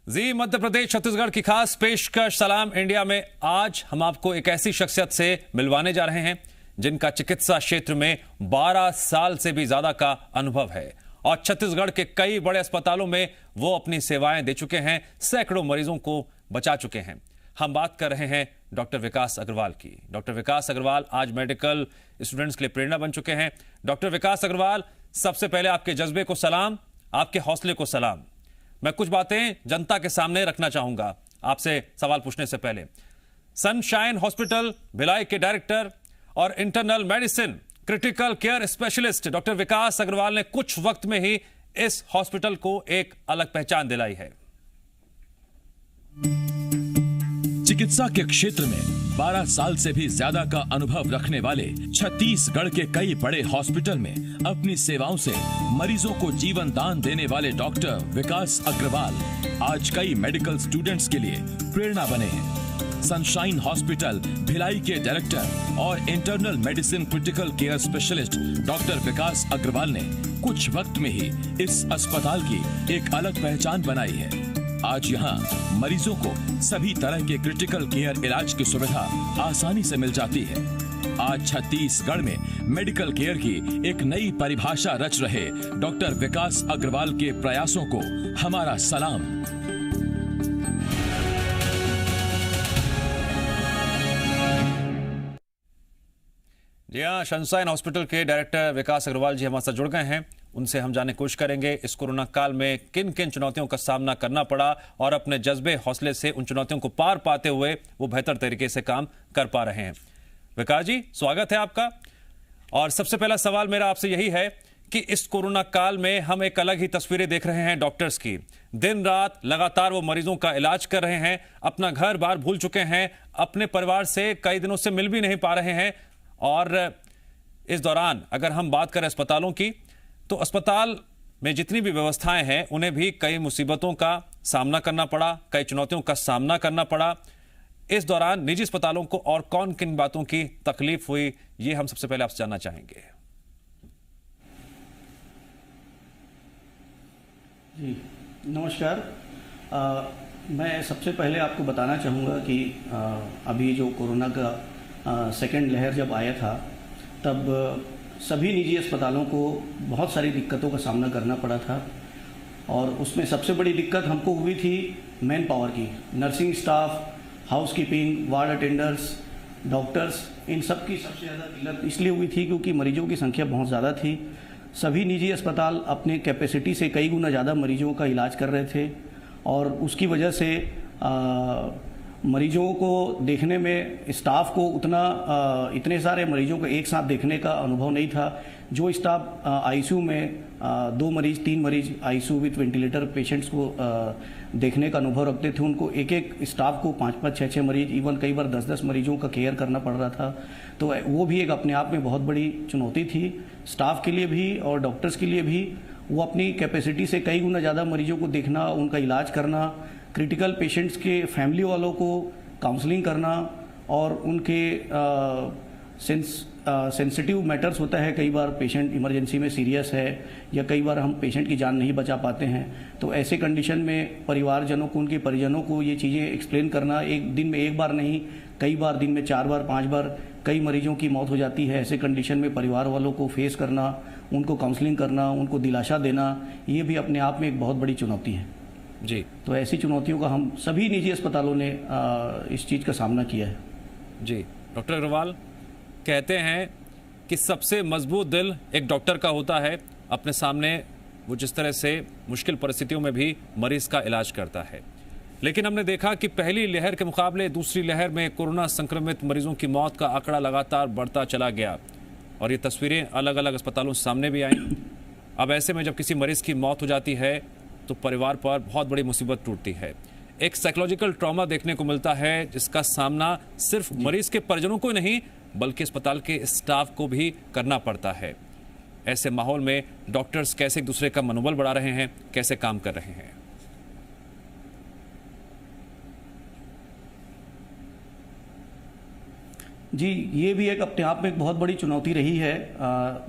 जी मध्य प्रदेश छत्तीसगढ़ की खास पेशकश सलाम इंडिया में आज हम आपको एक ऐसी शख्सियत से मिलवाने जा रहे हैं जिनका चिकित्सा क्षेत्र में 12 साल से भी ज्यादा का अनुभव है और छत्तीसगढ़ के कई बड़े अस्पतालों में वो अपनी सेवाएं दे चुके हैं, सैकड़ों मरीजों को बचा चुके हैं। हम बात कर रहे हैं डॉक्टर विकास अग्रवाल की। डॉक्टर विकास अग्रवाल आज मेडिकल स्टूडेंट्स के लिए प्रेरणा बन चुके हैं। डॉक्टर विकास अग्रवाल, सबसे पहले आपके जज्बे को सलाम, आपके हौसले को सलाम। मैं कुछ बातें जनता के सामने रखना चाहूंगा आपसे सवाल पूछने से पहले। सनशाइन हॉस्पिटल भिलाई के डायरेक्टर और internal medicine critical care specialist doctor Vikas Agrawal ने कुछ वक्त में ही इस हॉस्पिटल को एक अलग पहचान दिलाई है। चिकित्सा के क्षेत्र में 12 साल से भी ज्यादा का अनुभव रखने वाले छत्तीसगढ़ के कई बड़े हॉस्पिटल में अपनी सेवाओं से मरीजों को जीवन दान देने वाले डॉक्टर विकास अग्रवाल आज कई मेडिकल स्टूडेंट्स के लिए प्रेरणा बने हैं। सनशाइन हॉस्पिटल भिलाई के डायरेक्टर और internal medicine critical care specialist doctor Vikas Agrawal ने कुछ वक्त में ही इस अस्पताल की एक अलग पहचान बनाई है। आज यहाँ मरीजों को सभी तरह के क्रिटिकल केयर इलाज की सुविधा आसानी से मिल जाती है। आज छत्तीसगढ़ में मेडिकल केयर की एक नई परिभाषा रच रहे डॉक्टर विकास अग्रवाल के प्रयासों को हमारा सलाम। जी हाँ, सनशाइन हॉस्पिटल के डायरेक्टर विकास अग्रवाल जी हमारे साथ जुड़ गए हैं। उनसे हम जानने की कोशिश करेंगे इस कोरोना काल में किन किन चुनौतियों का सामना करना पड़ा और अपने जज्बे हौसले से उन चुनौतियों को पार पाते हुए वो बेहतर तरीके से काम कर पा रहे हैं। विकास जी, स्वागत है आपका। और सबसे पहला सवाल मेरा आपसे यही है कि इस कोरोना काल में हम एक अलग ही तस्वीरें देख रहे हैं डॉक्टर्स की। दिन रात लगातार वो मरीजों का इलाज कर रहे हैं, अपना घर बार भूल चुके हैं, अपने परिवार से कई दिनों से मिल भी नहीं पा रहे हैं। और इस दौरान अगर हम बात करें अस्पतालों की, तो अस्पताल में जितनी भी व्यवस्थाएं हैं उन्हें भी कई मुसीबतों का सामना करना पड़ा, कई चुनौतियों का सामना करना पड़ा। इस दौरान निजी अस्पतालों को और कौन किन बातों की तकलीफ हुई, ये हम सबसे पहले आपसे जानना चाहेंगे। जी नमस्कार। मैं सबसे पहले आपको बताना चाहूँगा कि अभी जो कोरोना का सेकेंड लहर जब आया था तब सभी निजी अस्पतालों को बहुत सारी दिक्कतों का सामना करना पड़ा था और उसमें सबसे बड़ी दिक्कत हमको हुई थी मैन पावर की। Nursing staff, housekeeping, ward attenders, doctors, इन सब की सबसे ज़्यादा किल्लत इसलिए हुई थी क्योंकि मरीजों की संख्या बहुत ज़्यादा थी। सभी निजी अस्पताल अपने कैपेसिटी से कई गुना ज़्यादा मरीजों का इलाज कर रहे थे और उसकी वजह से मरीजों को देखने में स्टाफ को इतने सारे मरीजों को एक साथ देखने का अनुभव नहीं था। जो स्टाफ आईसीयू में 2 मरीज 3 मरीज आईसीयू विथ वेंटिलेटर पेशेंट्स को देखने का अनुभव रखते थे, उनको एक एक स्टाफ को 5-5, 6-6 मरीज, इवन कई बार 10-10 मरीजों का केयर करना पड़ रहा था। तो वो भी एक अपने आप में बहुत बड़ी चुनौती थी स्टाफ के लिए भी और डॉक्टर्स के लिए भी। वो अपनी कैपेसिटी से कई गुना ज़्यादा मरीजों को देखना, उनका इलाज करना, क्रिटिकल पेशेंट्स के फैमिली वालों को काउंसलिंग करना और उनके सेंसिटिव मैटर्स होता है, कई बार पेशेंट इमरजेंसी में सीरियस है या कई बार हम पेशेंट की जान नहीं बचा पाते हैं, तो ऐसे कंडीशन में परिवारजनों को, उनके परिजनों को ये चीज़ें एक्सप्लेन करना, एक दिन में एक बार नहीं, कई बार दिन में 4 बार 5 बार कई मरीजों की मौत हो जाती है। ऐसे कंडीशन में परिवार वालों को फेस करना, उनको काउंसलिंग करना, उनको दिलासा देना, ये भी अपने आप में एक बहुत बड़ी चुनौती है जी। तो ऐसी चुनौतियों का हम सभी निजी अस्पतालों ने इस चीज़ का सामना किया है। जी डॉक्टर अग्रवाल, कहते हैं कि सबसे मजबूत दिल एक डॉक्टर का होता है। अपने सामने वो जिस तरह से मुश्किल परिस्थितियों में भी मरीज का इलाज करता है, लेकिन हमने देखा कि पहली लहर के मुकाबले दूसरी लहर में कोरोना संक्रमित मरीजों की मौत का आंकड़ा लगातार बढ़ता चला गया और ये तस्वीरें अलग अलग अस्पतालों से सामने भी आई। अब ऐसे में जब किसी मरीज की मौत हो जाती है तो परिवार पर बहुत बड़ी मुसीबत टूटती है। एक साइकोलॉजिकल ट्रॉमा देखने को मिलता है जिसका सामना सिर्फ मरीज के परिजनों को नहीं बल्कि अस्पताल के स्टाफ को भी करना पड़ता है। ऐसे माहौल में डॉक्टर्स कैसे एक दूसरे का मनोबल बढ़ा रहे हैं, कैसे काम कर रहे हैं? जी, ये भी एक अपने आप में एक बहुत बड़ी चुनौती रही है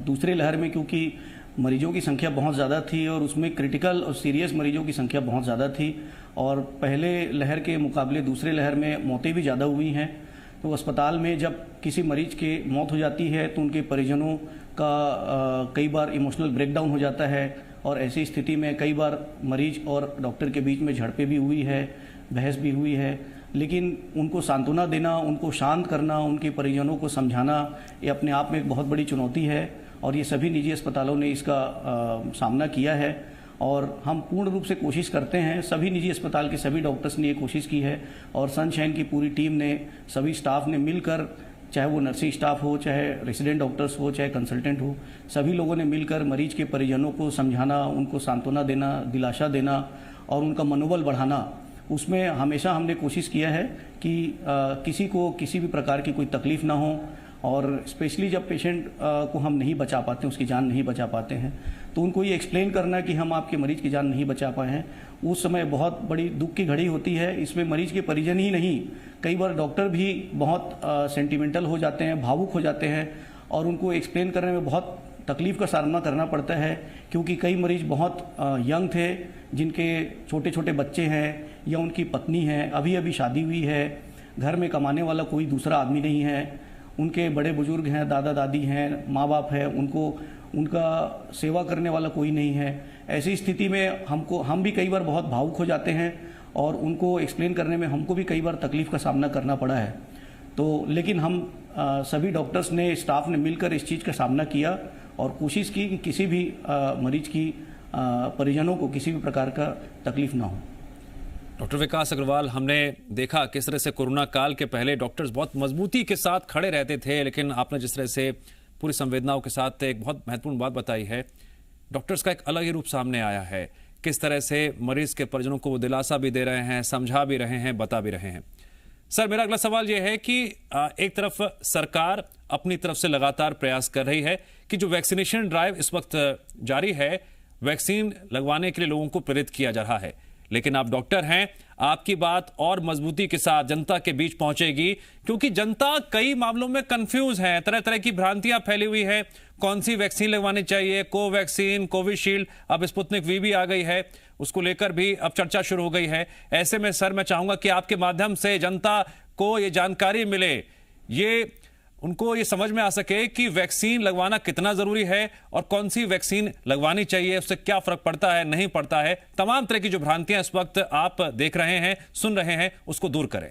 दूसरे लहर में, क्योंकि मरीजों की संख्या बहुत ज़्यादा थी और उसमें क्रिटिकल और सीरियस मरीजों की संख्या बहुत ज़्यादा थी और पहले लहर के मुकाबले दूसरे लहर में मौतें भी ज़्यादा हुई हैं। तो अस्पताल में जब किसी मरीज की मौत हो जाती है तो उनके परिजनों का कई बार इमोशनल ब्रेकडाउन हो जाता है और ऐसी स्थिति में कई बार मरीज और डॉक्टर के बीच में झड़पें भी हुई है, बहस भी हुई है। लेकिन उनको सांत्वना देना, उनको शांत करना, उनके परिजनों को समझाना, ये अपने आप में एक बहुत बड़ी चुनौती है और ये सभी निजी अस्पतालों ने इसका सामना किया है और हम पूर्ण रूप से कोशिश करते हैं। सभी निजी अस्पताल के सभी डॉक्टर्स ने ये कोशिश की है और सनशाइन की पूरी टीम ने, सभी स्टाफ ने मिलकर, चाहे वो नर्सिंग स्टाफ हो, चाहे रेसिडेंट डॉक्टर्स हो, चाहे कंसल्टेंट हो, सभी लोगों ने मिलकर मरीज के परिजनों को समझाना, उनको सांत्वना देना, दिलासा देना और उनका मनोबल बढ़ाना, उसमें हमेशा हमने कोशिश किया है कि किसी को किसी भी प्रकार की कोई तकलीफ ना हो और स्पेशली जब पेशेंट को हम नहीं बचा पाते, उसकी जान नहीं बचा पाते हैं, तो उनको ये एक्सप्लेन करना कि हम आपके मरीज की जान नहीं बचा पाए हैं, उस समय बहुत बड़ी दुख की घड़ी होती है। इसमें मरीज के परिजन ही नहीं, कई बार डॉक्टर भी बहुत सेंटिमेंटल हो जाते हैं, भावुक हो जाते हैं और उनको एक्सप्लेन करने में बहुत तकलीफ का सामना करना पड़ता है क्योंकि कई मरीज बहुत यंग थे, जिनके छोटे छोटे बच्चे हैं या उनकी पत्नी है, अभी अभी शादी हुई है, घर में कमाने वाला कोई दूसरा आदमी नहीं है, उनके बड़े बुजुर्ग हैं, दादा दादी हैं, माँ बाप हैं, उनका सेवा करने वाला कोई नहीं है। ऐसी स्थिति में हम भी कई बार बहुत भावुक हो जाते हैं और उनको एक्सप्लेन करने में हमको भी कई बार तकलीफ का सामना करना पड़ा है। तो लेकिन हम सभी डॉक्टर्स ने, स्टाफ ने मिलकर इस चीज़ का सामना किया और कोशिश की कि किसी भी मरीज की परिजनों को किसी भी प्रकार का तकलीफ ना हो। डॉक्टर विकास अग्रवाल, हमने देखा किस तरह से कोरोना काल के पहले डॉक्टर्स बहुत मजबूती के साथ खड़े रहते थे, लेकिन आपने जिस तरह से पूरी संवेदनाओं के साथ एक बहुत महत्वपूर्ण बात बताई है, डॉक्टर्स का एक अलग ही रूप सामने आया है। किस तरह से मरीज के परिजनों को वो दिलासा भी दे रहे हैं, समझा भी रहे हैं, बता भी रहे हैं। सर, मेरा अगला सवाल यह है कि एक तरफ सरकार अपनी तरफ से लगातार प्रयास कर रही है कि जो वैक्सीनेशन ड्राइव इस वक्त जारी है, वैक्सीन लगवाने के लिए लोगों को प्रेरित किया जा रहा है, लेकिन आप डॉक्टर हैं, आपकी बात और मजबूती के साथ जनता के बीच पहुंचेगी क्योंकि जनता कई मामलों में कंफ्यूज है, तरह तरह की भ्रांतियां फैली हुई है। कौन सी वैक्सीन लगवानी चाहिए, कोवैक्सीन, कोविशील्ड, अब स्पुतनिक वी भी आ गई है, उसको लेकर भी अब चर्चा शुरू हो गई है। ऐसे में सर, मैं चाहूंगा कि आपके माध्यम से जनता को ये जानकारी मिले, ये उनको ये समझ में आ सके कि वैक्सीन लगवाना कितना जरूरी है और कौन सी वैक्सीन लगवानी चाहिए, उससे क्या फर्क पड़ता है, नहीं पड़ता है। तमाम तरह की जो भ्रांतियां इस वक्त आप देख रहे हैं, सुन रहे हैं, उसको दूर करें।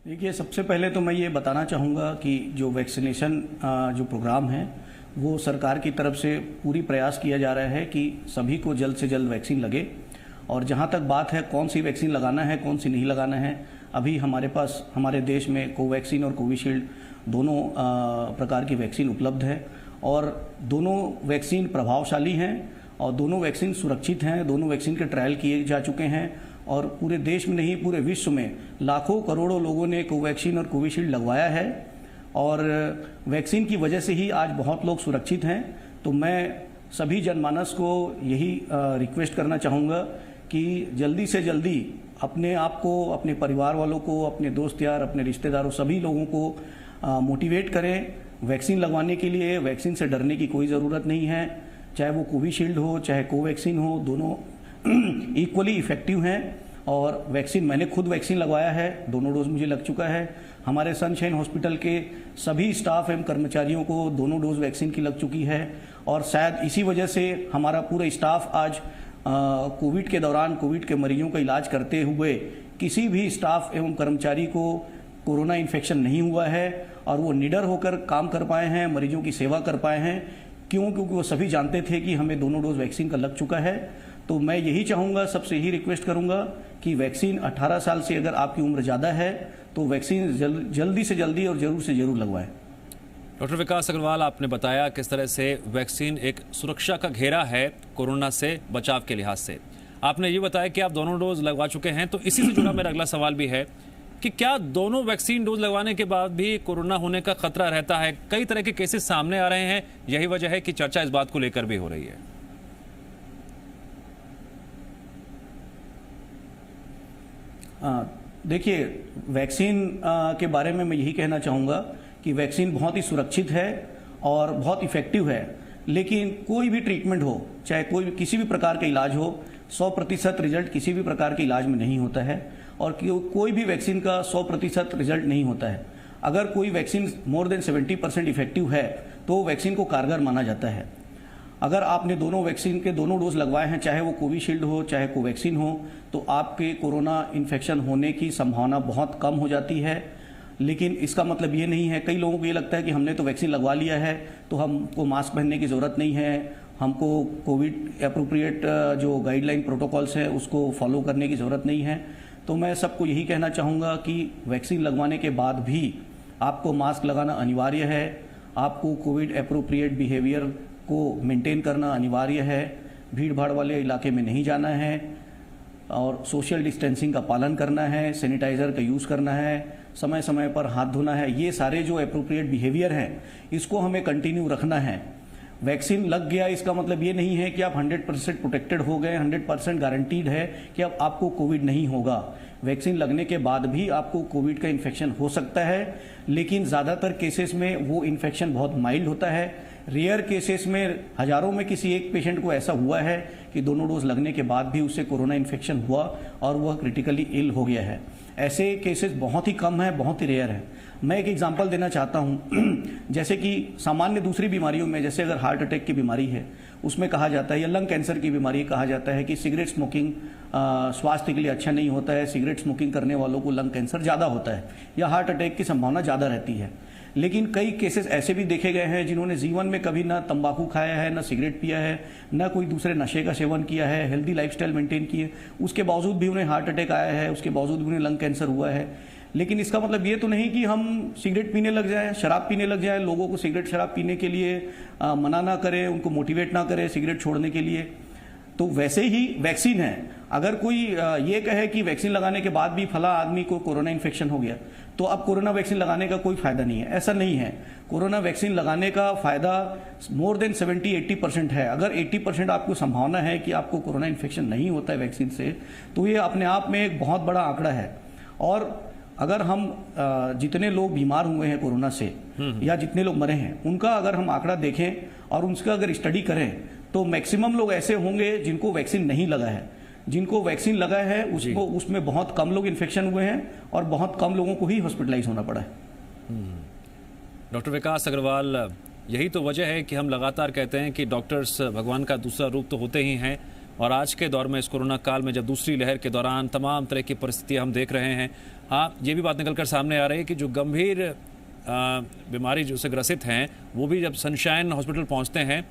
देखिए, सबसे पहले तो मैं ये बताना चाहूँगा कि जो वैक्सीनेशन जो प्रोग्राम है वो सरकार की तरफ से पूरी प्रयास किया जा रहा है कि सभी को जल्द से जल्द वैक्सीन लगे। और जहाँ तक बात है कौन सी वैक्सीन लगाना है, कौन सी नहीं लगाना है, अभी हमारे पास, हमारे देश में कोवैक्सीन और कोविशील्ड दोनों प्रकार की वैक्सीन उपलब्ध है और दोनों वैक्सीन प्रभावशाली हैं और दोनों वैक्सीन सुरक्षित हैं। दोनों वैक्सीन के ट्रायल किए जा चुके हैं और पूरे देश में नहीं, पूरे विश्व में लाखों करोड़ों लोगों ने कोवैक्सीन और कोविशील्ड लगवाया है और वैक्सीन की वजह से ही आज बहुत लोग सुरक्षित हैं। तो मैं सभी जनमानस को यही रिक्वेस्ट करना चाहूँगा कि जल्दी से जल्दी अपने आप को, अपने परिवार वालों को, अपने दोस्त यार, अपने रिश्तेदारों, सभी लोगों को मोटिवेट करें वैक्सीन लगवाने के लिए। वैक्सीन से डरने की कोई ज़रूरत नहीं है, चाहे वो कोविशील्ड हो चाहे कोवैक्सीन हो, दोनों इक्वली इफेक्टिव हैं। और वैक्सीन, मैंने खुद वैक्सीन लगवाया है, दोनों डोज मुझे लग चुका है। हमारे सनशाइन हॉस्पिटल के सभी स्टाफ एवं कर्मचारियों को दोनों डोज वैक्सीन की लग चुकी है और शायद इसी वजह से हमारा पूरा स्टाफ आज कोविड के दौरान कोविड के मरीजों का इलाज करते हुए किसी भी स्टाफ एवं कर्मचारी को कोरोना इन्फेक्शन नहीं हुआ है और वो निडर होकर काम कर पाए हैं, मरीजों की सेवा कर पाए हैं। क्योंकि वो सभी जानते थे कि हमें दोनों डोज वैक्सीन का लग चुका है। तो मैं यही चाहूँगा, सबसे यही रिक्वेस्ट करूँगा कि वैक्सीन 18 साल से अगर आपकी उम्र ज़्यादा है तो वैक्सीन जल्दी से जल्दी और ज़रूर से ज़रूर लगवाएं। डॉक्टर विकास अग्रवाल, आपने बताया किस तरह से वैक्सीन एक सुरक्षा का घेरा है कोरोना से बचाव के लिहाज से। आपने ये बताया कि आप दोनों डोज लगवा चुके हैं, तो इसी से जुड़ा मेरा अगला सवाल भी है कि क्या दोनों वैक्सीन डोज लगवाने के बाद भी कोरोना होने का खतरा रहता है? कई तरह के केसेस सामने आ रहे हैं, यही वजह है कि चर्चा इस बात को लेकर भी हो रही है। देखिए, वैक्सीन के बारे में मैं यही कहना चाहूँगा कि वैक्सीन बहुत ही सुरक्षित है और बहुत इफेक्टिव है, लेकिन कोई भी ट्रीटमेंट हो, चाहे कोई किसी भी प्रकार का इलाज हो, 100% रिजल्ट किसी भी प्रकार के इलाज में नहीं होता है और कोई भी वैक्सीन का 100% रिजल्ट नहीं होता है। अगर कोई वैक्सीन मोर देन 70% इफेक्टिव है तो वैक्सीन को कारगर माना जाता है। अगर आपने दोनों वैक्सीन के दोनों डोज लगवाए हैं, चाहे वो कोविशील्ड हो चाहे कोवैक्सीन हो, तो आपके कोरोना इन्फेक्शन होने की संभावना बहुत कम हो जाती है। लेकिन इसका मतलब ये नहीं है, कई लोगों को ये लगता है कि हमने तो वैक्सीन लगवा लिया है तो हमको मास्क पहनने की ज़रूरत नहीं है, हमको कोविड एप्रोप्रिएट जो गाइडलाइन प्रोटोकॉल्स है उसको फॉलो करने की ज़रूरत नहीं है। तो मैं सबको यही कहना चाहूँगा कि वैक्सीन लगवाने के बाद भी आपको मास्क लगाना अनिवार्य है, आपको कोविड एप्रोप्रिएट बिहेवियर को मेंटेन करना अनिवार्य है, भीड़ भाड़ वाले इलाके में नहीं जाना है और सोशल डिस्टेंसिंग का पालन करना है, सैनिटाइज़र का यूज़ करना है, समय समय पर हाथ धोना है। ये सारे जो एप्रोप्रिएट बिहेवियर हैं इसको हमें कंटिन्यू रखना है। वैक्सीन लग गया इसका मतलब ये नहीं है कि आप 100% प्रोटेक्टेड हो गए, 100% गारंटीड है कि अब आपको कोविड नहीं होगा। वैक्सीन लगने के बाद भी आपको कोविड का इन्फेक्शन हो सकता है, लेकिन ज़्यादातर केसेस में वो इन्फेक्शन बहुत माइल्ड होता है। रेयर केसेस में हजारों में किसी एक पेशेंट को ऐसा हुआ है कि दोनों डोज लगने के बाद भी उससे कोरोना इन्फेक्शन हुआ और वह क्रिटिकली इल हो गया है। ऐसे केसेस बहुत ही कम हैं, बहुत ही रेयर हैं। मैं एक एग्जांपल देना चाहता हूं। जैसे कि सामान्य दूसरी बीमारियों में, जैसे अगर हार्ट अटैक की बीमारी है उसमें कहा जाता है, या लंग कैंसर की बीमारी कहा जाता है कि सिगरेट स्मोकिंग स्वास्थ्य के लिए अच्छा नहीं होता है, सिगरेट स्मोकिंग करने वालों को लंग कैंसर ज़्यादा होता है या हार्ट अटैक की संभावना ज़्यादा रहती है। लेकिन कई केसेस ऐसे भी देखे गए हैं जिन्होंने जीवन में कभी ना तंबाकू खाया है, ना सिगरेट पिया है, ना कोई दूसरे नशे का सेवन किया है, हेल्दी लाइफस्टाइल मेंटेन की है, उसके बावजूद भी उन्हें हार्ट अटैक आया है, उसके बावजूद भी उन्हें लंग कैंसर हुआ है। लेकिन इसका मतलब ये तो नहीं कि हम सिगरेट पीने लग जाएं, शराब पीने लग जाएं, लोगों को सिगरेट शराब पीने के लिए मना ना करें, उनको मोटिवेट ना करें सिगरेट छोड़ने के लिए। तो वैसे ही वैक्सीन है, अगर कोई ये कहे कि वैक्सीन लगाने के बाद भी फला आदमी को कोरोना इन्फेक्शन हो गया तो अब कोरोना वैक्सीन लगाने का कोई फायदा नहीं है, ऐसा नहीं है। कोरोना वैक्सीन लगाने का फायदा मोर देन 70-80% है। अगर 80% आपको संभावना है कि आपको कोरोना इन्फेक्शन नहीं होता है वैक्सीन से, तो ये अपने आप में एक बहुत बड़ा आंकड़ा है। और अगर हम जितने लोग बीमार हुए हैं कोरोना से या जितने लोग मरे हैं उनका अगर हम आंकड़ा देखें और उसका अगर स्टडी करें तो मैक्सिमम लोग ऐसे होंगे जिनको वैक्सीन नहीं लगा है। जिनको वैक्सीन लगा है उसमें बहुत कम लोग इन्फेक्शन हुए हैं और बहुत कम लोगों को ही हॉस्पिटलाइज होना पड़ा है। डॉक्टर विकास अग्रवाल, यही तो वजह है कि हम लगातार कहते हैं कि डॉक्टर्स भगवान का दूसरा रूप तो होते ही हैं, और आज के दौर में इस कोरोना काल में जब दूसरी लहर के दौरान तमाम तरह की परिस्थितियां हम देख रहे हैं, ये भी बात निकलकर सामने आ रही है कि जो गंभीर बीमारी जो से ग्रसित हैं वो भी जब सनशाइन हॉस्पिटल पहुंचते हैं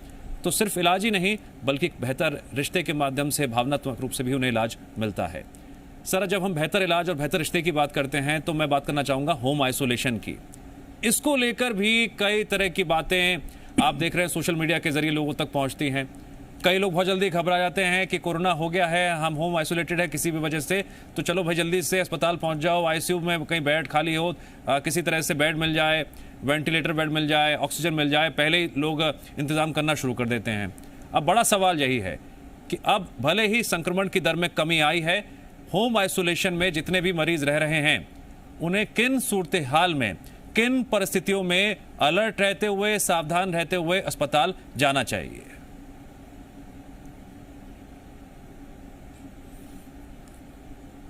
तो सिर्फ इलाज ही नहीं बल्कि बेहतर रिश्ते के माध्यम से भावनात्मक रूप से भी उन्हें इलाज मिलता है। सर, जब हम बेहतर इलाज और बेहतर रिश्ते की बात करते हैं तो मैं बात करना चाहूँगा होम आइसोलेशन की। इसको लेकर भी कई तरह की बातें आप देख रहे हैं सोशल मीडिया के जरिए लोगों तक पहुँचती हैं। कई लोग बहुत जल्दी घबरा जाते हैं कि कोरोना हो गया है, हम होम आइसोलेटेड है किसी भी वजह से, तो चलो भाई जल्दी से अस्पताल पहुंच जाओ, आईसीयू में कहीं बेड खाली हो, किसी तरह से बेड मिल जाए, वेंटिलेटर बेड मिल जाए, ऑक्सीजन मिल जाए, पहले ही लोग इंतजाम करना शुरू कर देते हैं। अब बड़ा सवाल यही है कि अब भले ही संक्रमण की दर में कमी आई है, होम आइसोलेशन में जितने भी मरीज रह रहे हैं उन्हें किन सूरत हाल में, किन परिस्थितियों में अलर्ट रहते हुए, सावधान रहते हुए अस्पताल जाना चाहिए?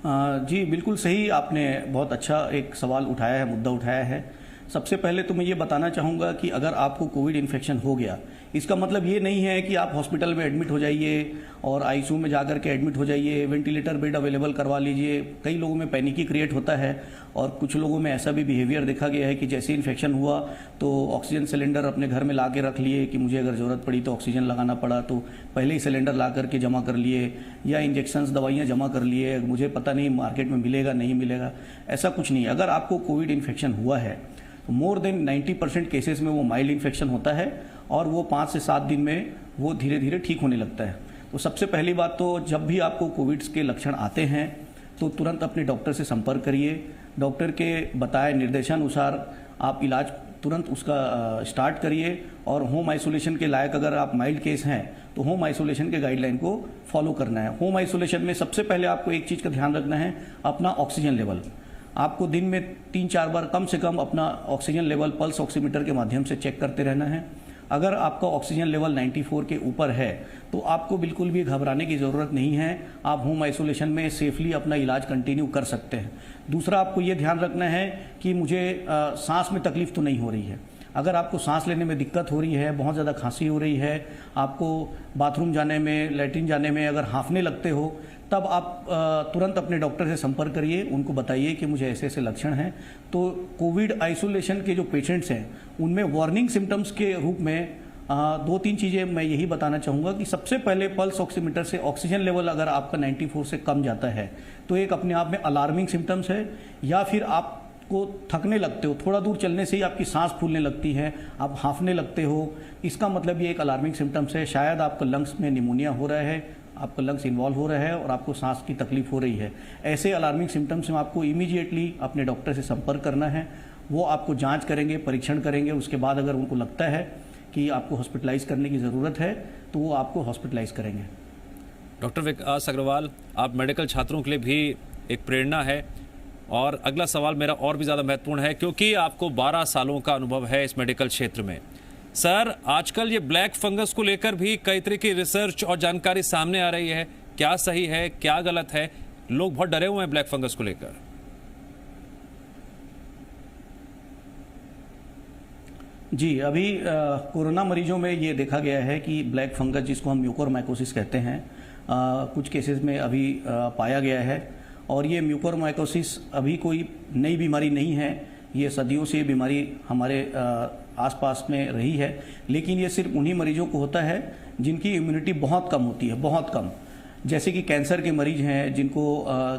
जी बिल्कुल सही, आपने बहुत अच्छा एक सवाल उठाया है, मुद्दा उठाया है। सबसे पहले तो मैं ये बताना चाहूँगा कि अगर आपको कोविड इन्फेक्शन हो गया, इसका मतलब ये नहीं है कि आप हॉस्पिटल में एडमिट हो जाइए और आईसीयू में जाकर के एडमिट हो जाइए, वेंटिलेटर बेड अवेलेबल करवा लीजिए। कई लोगों में पैनिक क्रिएट होता है और कुछ लोगों में ऐसा भी बिहेवियर देखा गया है कि जैसे इन्फेक्शन हुआ तो ऑक्सीजन सिलेंडर अपने घर में ला के रख लिए कि मुझे अगर ज़रूरत पड़ी तो ऑक्सीजन लगाना पड़ा तो पहले ही सिलेंडर ला करके जमा कर लिए, या इंजेक्शंस दवाइयाँ जमा कर लिए, मुझे पता नहीं मार्केट में मिलेगा नहीं मिलेगा। ऐसा कुछ नहीं। अगर आपको कोविड इन्फेक्शन हुआ है तो मोर देन 90% केसेस में वो माइल्ड इन्फेक्शन होता है और वो 5 से 7 दिन में वो धीरे धीरे ठीक होने लगता है। तो सबसे पहली बात तो जब भी आपको कोविड के लक्षण आते हैं तो तुरंत अपने डॉक्टर से संपर्क करिए। डॉक्टर के बताए निर्देशानुसार आप इलाज तुरंत उसका स्टार्ट करिए। और होम आइसोलेशन के लायक अगर आप माइल्ड केस हैं तो होम आइसोलेशन के गाइडलाइन को फॉलो करना है। होम आइसोलेशन में सबसे पहले आपको एक चीज़ का ध्यान रखना है, अपना ऑक्सीजन लेवल। आपको दिन में 3-4 बार कम से कम अपना ऑक्सीजन लेवल पल्स ऑक्सीमीटर के माध्यम से चेक करते रहना है। अगर आपका ऑक्सीजन लेवल 94 के ऊपर है तो आपको बिल्कुल भी घबराने की ज़रूरत नहीं है। आप होम आइसोलेशन में सेफली अपना इलाज कंटिन्यू कर सकते हैं। दूसरा, आपको ये ध्यान रखना है कि मुझे सांस में तकलीफ तो नहीं हो रही है। अगर आपको सांस लेने में दिक्कत हो रही है, बहुत ज़्यादा खांसी हो रही है, आपको बाथरूम जाने में, लैट्रिन जाने में अगर हांफने लगते हो, तब आप तुरंत अपने डॉक्टर से संपर्क करिए। उनको बताइए कि मुझे ऐसे ऐसे लक्षण हैं। तो कोविड आइसोलेशन के जो पेशेंट्स हैं उनमें वार्निंग सिम्टम्स के रूप में 2-3 चीज़ें मैं यही बताना चाहूँगा कि सबसे पहले पल्स ऑक्सीमीटर से ऑक्सीजन लेवल अगर आपका 94 से कम जाता है तो एक अपने आप में अलार्मिंग सिम्टम्स है। या फिर आपको थकने लगते हो, थोड़ा दूर चलने से ही आपकी सांस फूलने लगती है, आप हांफने लगते हो, इसका मतलब ये एक अलार्मिंग सिम्टम्स है। शायद आपका लंग्स में निमोनिया हो रहा है, आपका लंग्स इन्वॉल्व हो रहा है और आपको सांस की तकलीफ हो रही है। ऐसे अलार्मिंग सिम्टम्स में आपको इमीडिएटली अपने डॉक्टर से संपर्क करना है। वो आपको जांच करेंगे, परीक्षण करेंगे। उसके बाद अगर उनको लगता है कि आपको हॉस्पिटलाइज करने की ज़रूरत है तो वो आपको हॉस्पिटलाइज करेंगे। डॉक्टर विकास अग्रवाल, आप मेडिकल छात्रों के लिए भी एक प्रेरणा है। और अगला सवाल मेरा और भी ज़्यादा महत्वपूर्ण है क्योंकि आपको 12 सालों का अनुभव है इस मेडिकल क्षेत्र में। सर, आजकल ये ब्लैक फंगस को लेकर भी कई तरह की रिसर्च और जानकारी सामने आ रही है। क्या सही है, क्या गलत है? लोग बहुत डरे हुए हैं ब्लैक फंगस को लेकर। जी, अभी कोरोना मरीजों में ये देखा गया है कि ब्लैक फंगस, जिसको हम म्यूकोरमाइकोसिस कहते हैं, कुछ केसेस में अभी पाया गया है। और ये म्यूकोरमाइकोसिस अभी कोई नई बीमारी नहीं है। ये सदियों से ये बीमारी हमारे आसपास में रही है। लेकिन ये सिर्फ उन्हीं मरीजों को होता है जिनकी इम्यूनिटी बहुत कम होती है, बहुत कम। जैसे कि कैंसर के मरीज हैं जिनको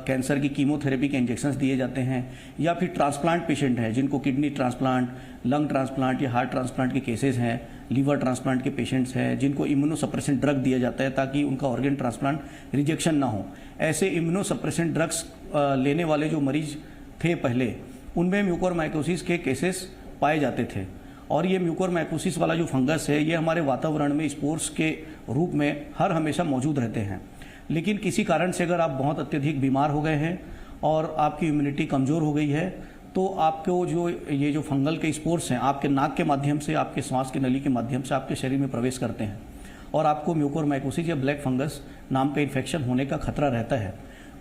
कैंसर की कीमोथेरेपी के इंजेक्शंस दिए जाते हैं, या फिर ट्रांसप्लांट पेशेंट हैं जिनको किडनी ट्रांसप्लांट, लंग ट्रांसप्लांट या हार्ट ट्रांसप्लांट के केसेस हैं, लीवर ट्रांसप्लांट के पेशेंट्स हैं जिनको इम्यूनोसप्रेसेंट ड्रग दिया जाता है ताकि उनका ऑर्गन ट्रांसप्लांट रिजेक्शन ना हो। ऐसे इम्यूनोसप्रेसेंट ड्रग्स लेने वाले जो मरीज थे पहले, उनमें म्यूकोरमाइकोसिस के केसेस पाए जाते थे। और ये म्यूकोरमाइकोसिस वाला जो फंगस है ये हमारे वातावरण में स्पोर्स के रूप में हर हमेशा मौजूद रहते हैं। लेकिन किसी कारण से अगर आप बहुत अत्यधिक बीमार हो गए हैं और आपकी इम्यूनिटी कमज़ोर हो गई है तो आपको ये जो फंगल के स्पोर्स हैं आपके नाक के माध्यम से, आपके श्वास की नली के माध्यम से आपके शरीर में प्रवेश करते हैं और आपको म्यूकोरमाइकोसिस या ब्लैक फंगस नाम का इन्फेक्शन होने का खतरा रहता है।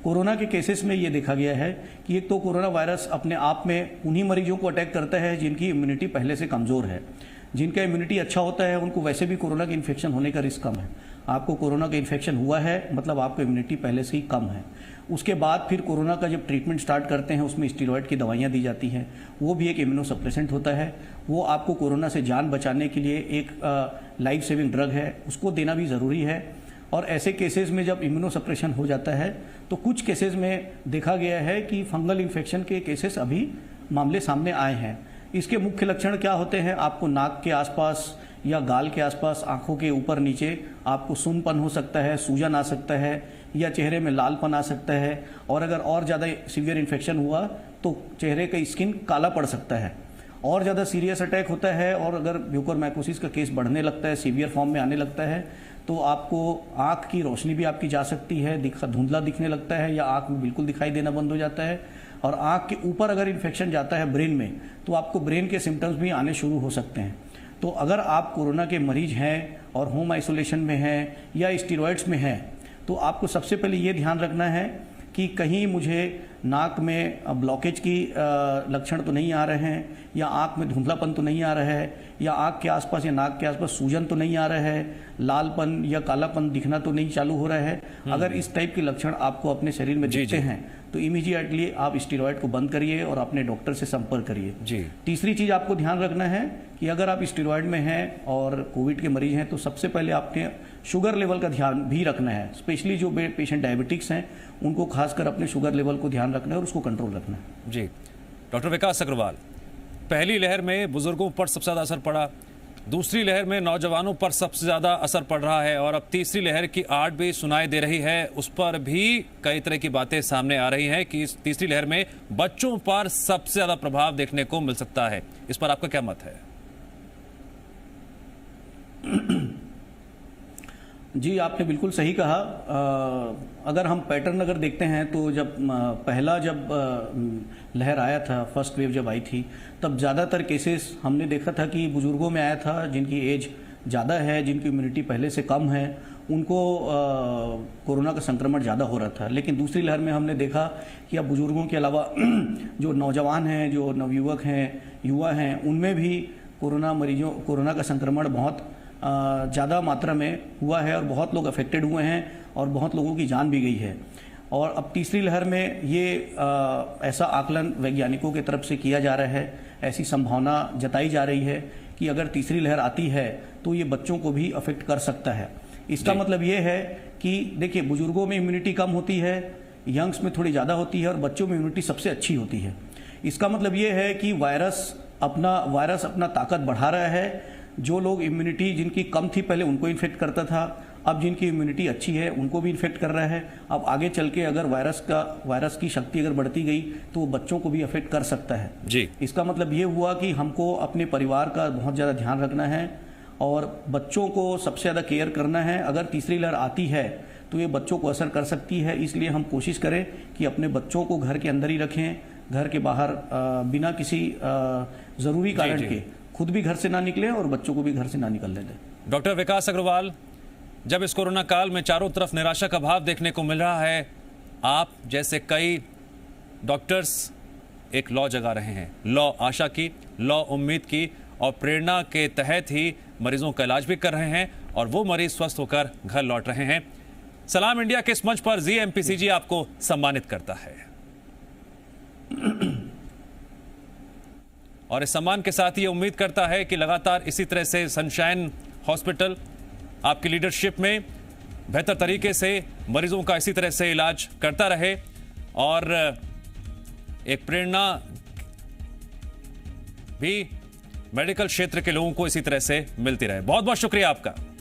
कोरोना के केसेस में ये देखा गया है कि एक तो कोरोना वायरस अपने आप में उन्हीं मरीजों को अटैक करता है जिनकी इम्यूनिटी पहले से कमज़ोर है। जिनका इम्यूनिटी अच्छा होता है उनको वैसे भी कोरोना के इन्फेक्शन होने का रिस्क कम है। आपको कोरोना का इन्फेक्शन हुआ है मतलब आपको इम्यूनिटी पहले से ही कम है। उसके बाद फिर कोरोना का जब ट्रीटमेंट स्टार्ट करते हैं उसमें स्टीरॉयड की दवाइयाँ दी जाती हैं, वो भी एक इम्यूनोसप्रेसेंट होता है। वो आपको कोरोना से जान बचाने के लिए एक लाइफ सेविंग ड्रग है, उसको देना भी ज़रूरी है। और ऐसे केसेस में जब इम्यूनोसप्रेशन हो जाता है तो कुछ केसेस में देखा गया है कि फंगल इन्फेक्शन के केसेस अभी मामले सामने आए हैं। इसके मुख्य लक्षण क्या होते हैं? आपको नाक के आसपास या गाल के आसपास, आंखों के ऊपर नीचे आपको सुन्नपन हो सकता है, सूजन आ सकता है या चेहरे में लालपन आ सकता है। और अगर और ज़्यादा सीवियर इन्फेक्शन हुआ तो चेहरे का स्किन काला पड़ सकता है। और ज़्यादा सीरियस अटैक होता है और अगर म्यूकोरमाइकोसिस का केस बढ़ने लगता है, सीवियर फॉर्म में आने लगता है, तो आपको आँख की रोशनी भी आपकी जा सकती है, धुंधला दिखने लगता है या आँख में बिल्कुल दिखाई देना बंद हो जाता है। और आँख के ऊपर अगर इन्फेक्शन जाता है ब्रेन में तो आपको ब्रेन के सिम्टम्स भी आने शुरू हो सकते हैं। तो अगर आप कोरोना के मरीज हैं और होम आइसोलेशन में हैं या स्टीरॉयड्स में हैं तो आपको सबसे पहले ये ध्यान रखना है कि कहीं मुझे नाक में ब्लॉकेज की लक्षण तो नहीं आ रहे हैं, या आँख में धुंधलापन तो नहीं आ रहा है, या आँख के आसपास या नाक के आसपास सूजन तो नहीं आ रहा है, लालपन या कालापन दिखना तो नहीं चालू हो रहा है। अगर इस टाइप के लक्षण आपको अपने शरीर में दिखते हैं तो इमीडिएटली आप स्टीरॉयड को बंद करिए और अपने डॉक्टर से संपर्क करिए। तीसरी चीज़ आपको ध्यान रखना है कि अगर आप स्टीरॉयड में हैं और कोविड के मरीज हैं तो सबसे पहले आपने शुगर लेवल का ध्यान भी रखना है। स्पेशली जो पेशेंट डायबिटिक्स हैं उनको खासकर अपने शुगर लेवल को ध्यान रखना है और उसको कंट्रोल रखना है। जी, डॉक्टर विकास अग्रवाल, पहली लहर में बुजुर्गों पर सबसे ज़्यादा असर पड़ा, दूसरी लहर में नौजवानों पर सबसे ज़्यादा असर पड़ रहा है और अब तीसरी लहर की आड़ भी सुनाई दे रही है। उस पर भी कई तरह की बातें सामने आ रही हैं कि इस तीसरी लहर में बच्चों पर सबसे ज़्यादा प्रभाव देखने को मिल सकता है। इस पर आपका क्या मत है? जी, आपने बिल्कुल सही कहा। अगर हम पैटर्न अगर देखते हैं तो जब पहला लहर आया था, फर्स्ट वेव जब आई थी, तब ज़्यादातर केसेस हमने देखा था कि बुज़ुर्गों में आया था, जिनकी एज ज़्यादा है, जिनकी इम्यूनिटी पहले से कम है, उनको कोरोना का संक्रमण ज़्यादा हो रहा था। लेकिन दूसरी लहर में हमने देखा कि अब बुज़ुर्गों के अलावा जो नौजवान हैं, जो नवयुवक हैं, युवा हैं, उनमें भी कोरोना का संक्रमण बहुत ज़्यादा मात्रा में हुआ है और बहुत लोग अफेक्टेड हुए हैं और बहुत लोगों की जान भी गई है। और अब तीसरी लहर में ये ऐसा आकलन वैज्ञानिकों की तरफ से किया जा रहा है, ऐसी संभावना जताई जा रही है कि अगर तीसरी लहर आती है तो ये बच्चों को भी अफेक्ट कर सकता है। इसका मतलब ये है कि देखिए, बुजुर्गों में इम्यूनिटी कम होती है, यंग्स में थोड़ी ज़्यादा होती है और बच्चों में इम्यूनिटी सबसे अच्छी होती है। इसका मतलब ये है कि वायरस अपना ताकत बढ़ा रहा है। जो लोग इम्यूनिटी जिनकी कम थी पहले, उनको इन्फेक्ट करता था, अब जिनकी इम्यूनिटी अच्छी है उनको भी इन्फेक्ट कर रहा है। अब आगे चल के अगर वायरस की शक्ति अगर बढ़ती गई तो वो बच्चों को भी अफेक्ट कर सकता है जी। इसका मतलब ये हुआ कि हमको अपने परिवार का बहुत ज़्यादा ध्यान रखना है और बच्चों को सबसे ज़्यादा केयर करना है। अगर तीसरी लहर आती है तो ये बच्चों को असर कर सकती है, इसलिए हम कोशिश करें कि अपने बच्चों को घर के अंदर ही रखें, घर के बाहर बिना किसी ज़रूरी कारण के खुद भी घर से ना निकले और बच्चों को भी घर से ना निकलने दें। डॉक्टर विकास अग्रवाल, जब इस कोरोना काल में चारों तरफ निराशा का भाव देखने को मिल रहा है, आप जैसे कई डॉक्टर्स एक लॉ जगा रहे हैं, लॉ आशा की, लॉ उम्मीद की, और प्रेरणा के तहत ही मरीजों का इलाज भी कर रहे हैं और वो मरीज स्वस्थ होकर घर लौट रहे हैं। सलाम इंडिया के इस मंच पर जीएमपीसीजी आपको सम्मानित करता है और इस सम्मान के साथ ये उम्मीद करता है कि लगातार इसी तरह से सनशाइन हॉस्पिटल आपकी लीडरशिप में बेहतर तरीके से मरीजों का इसी तरह से इलाज करता रहे और एक प्रेरणा भी मेडिकल क्षेत्र के लोगों को इसी तरह से मिलती रहे। बहुत बहुत शुक्रिया आपका।